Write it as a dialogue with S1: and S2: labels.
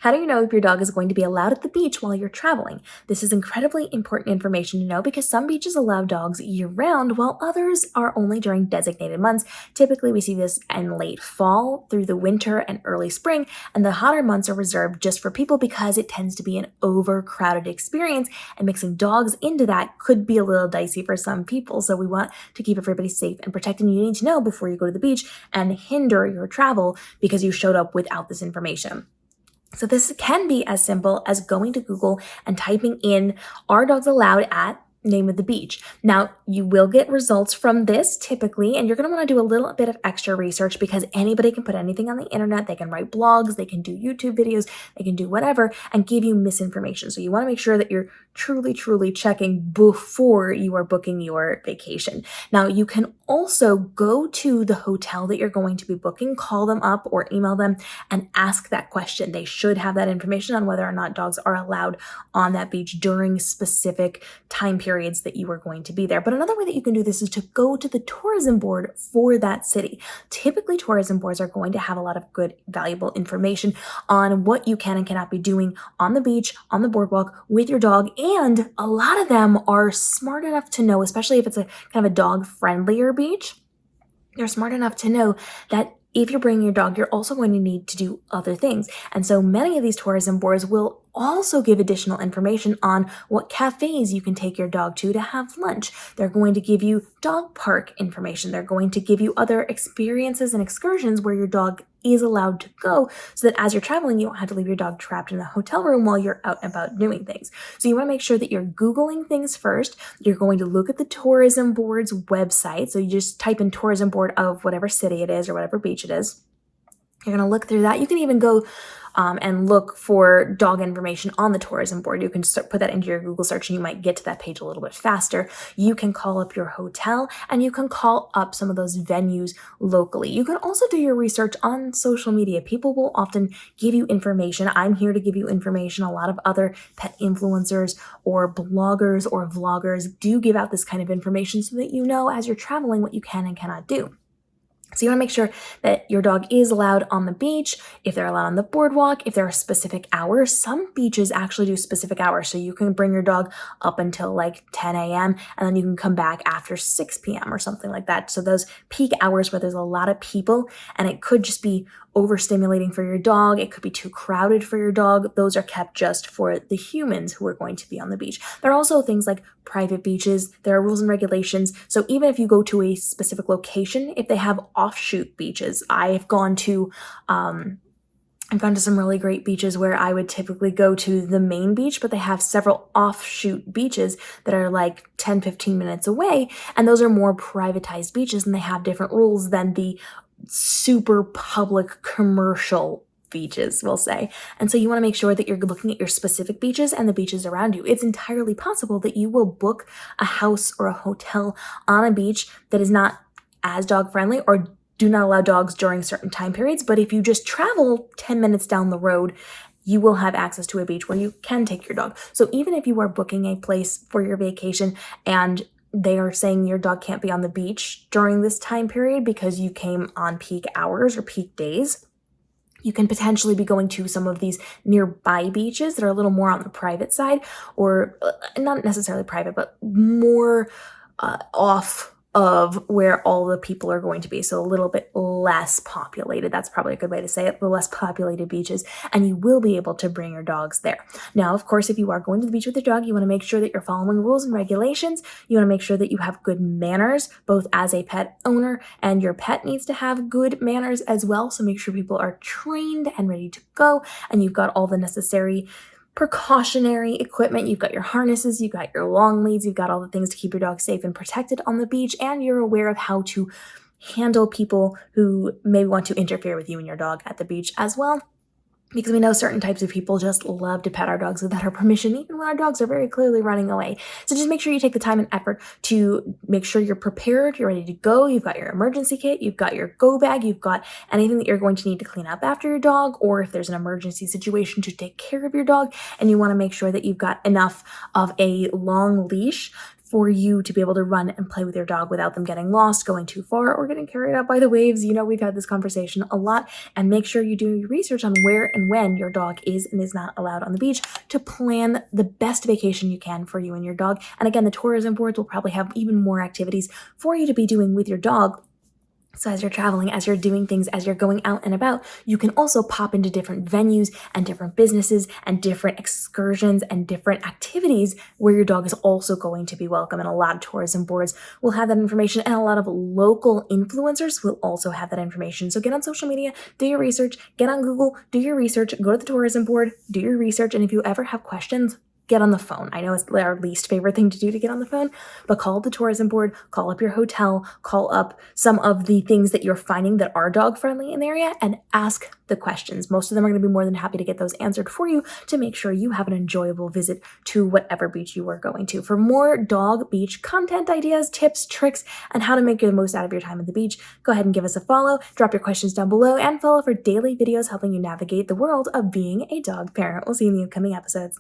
S1: How do you know if your dog is going to be allowed at the beach while you're traveling? This is incredibly important information to know because some beaches allow dogs year-round while others are only during designated months. Typically, we see this in late fall through the winter and early spring, and the hotter months are reserved just for people because it tends to be an overcrowded experience, and mixing dogs into that could be a little dicey for some people. So we want to keep everybody safe and protected, and you need to know before you go to the beach and hinder your travel because you showed up without this information. So this can be as simple as going to Google and typing in, "Are dogs allowed at name of the beach?" Now, you will get results from this typically, and you're going to want to do a little bit of extra research because anybody can put anything on the internet. They can write blogs, they can do YouTube videos, they can do whatever and give you misinformation. So you want to make sure that you're truly checking before you are booking your vacation. Now, you can also go to the hotel that you're going to be booking, call them up or email them and ask that question. They should have that information on whether or not dogs are allowed on that beach during specific time periods that you are going to be there. But another way that you can do this is to go to the tourism board for that city. Typically, tourism boards are going to have a lot of good, valuable information on what you can and cannot be doing on the beach, on the boardwalk with your dog. And a lot of them are smart enough to know, especially if it's a kind of a dog-friendlier beach, they're smart enough to know that if you're bringing your dog, you're also going to need to do other things. And so many of these tourism boards will also give additional information on what cafes you can take your dog to have lunch. They're going to give you dog park information. They're going to give you other experiences and excursions where your dog is allowed to go so that as you're traveling, you don't have to leave your dog trapped in a hotel room while you're out and about doing things. So you want to make sure that you're Googling things first. You're going to look at the tourism board's website. So you just type in tourism board of whatever city it is or whatever beach it is. You're going to look through that. You can even go and look for dog information on the tourism board. You can put that into your Google search and you might get to that page a little bit faster. You can call up your hotel and you can call up some of those venues locally. You can also do your research on social media. People will often give you information. I'm here to give you information. A lot of other pet influencers or bloggers or vloggers do give out this kind of information so that you know as you're traveling what you can and cannot do. So you want to make sure that your dog is allowed on the beach, if they're allowed on the boardwalk, if there are specific hours. Some beaches actually do specific hours. So you can bring your dog up until like 10 a.m. and then you can come back after 6 p.m. or something like that. So those peak hours where there's a lot of people and it could just be overstimulating for your dog, it could be too crowded for your dog, those are kept just for the humans who are going to be on the beach. There are also things like private beaches. There are rules and regulations. So even if you go to a specific location, if they have offshoot beaches, I've gone to some really great beaches where I would typically go to the main beach, but they have several offshoot beaches that are like 10, 15 minutes away. And those are more privatized beaches and they have different rules than the super public commercial beaches, we'll say. And so you want to make sure that you're looking at your specific beaches and the beaches around you. It's entirely possible that you will book a house or a hotel on a beach that is not as dog friendly or do not allow dogs during certain time periods. But if you just travel 10 minutes down the road, you will have access to a beach where you can take your dog. So even if you are booking a place for your vacation and they are saying your dog can't be on the beach during this time period because you came on peak hours or peak days, you can potentially be going to some of these nearby beaches that are a little more on the private side, or not necessarily private, but more off of where all the people are going to be. So a little bit less populated. That's probably a good way to say it, the less populated beaches. And you will be able to bring your dogs there. Now, of course, if you are going to the beach with your dog, you want to make sure that you're following rules and regulations. You want to make sure that you have good manners, both as a pet owner and your pet needs to have good manners as well. So make sure people are trained and ready to go. And you've got all the necessary precautionary equipment. You've got your harnesses, you've got your long leads, you've got all the things to keep your dog safe and protected on the beach, and you're aware of how to handle people who may want to interfere with you and your dog at the beach as well. Because we know certain types of people just love to pet our dogs without our permission, even when our dogs are very clearly running away. So just make sure you take the time and effort to make sure you're prepared, you're ready to go, you've got your emergency kit, you've got your go bag, you've got anything that you're going to need to clean up after your dog, or if there's an emergency situation to take care of your dog, and you want to make sure that you've got enough of a long leash for you to be able to run and play with your dog without them getting lost, going too far, or getting carried out by the waves. You know, we've had this conversation a lot, and make sure you do your research on where and when your dog is and is not allowed on the beach to plan the best vacation you can for you and your dog. And again, the tourism boards will probably have even more activities for you to be doing with your dog. So as you're traveling, as you're doing things, as you're going out and about, you can also pop into different venues and different businesses and different excursions and different activities where your dog is also going to be welcome. And a lot of tourism boards will have that information, and a lot of local influencers will also have that information. So get on social media, do your research, get on Google, do your research, go to the tourism board, do your research. And if you ever have questions, get on the phone. I know it's our least favorite thing to do to get on the phone, but call up the tourism board, call up your hotel, call up some of the things that you're finding that are dog friendly in the area, and ask the questions. Most of them are going to be more than happy to get those answered for you to make sure you have an enjoyable visit to whatever beach you are going to. For more dog beach content ideas, tips, tricks, and how to make the most out of your time at the beach, go ahead and give us a follow, drop your questions down below, and follow for daily videos helping you navigate the world of being a dog parent. We'll see you in the upcoming episodes.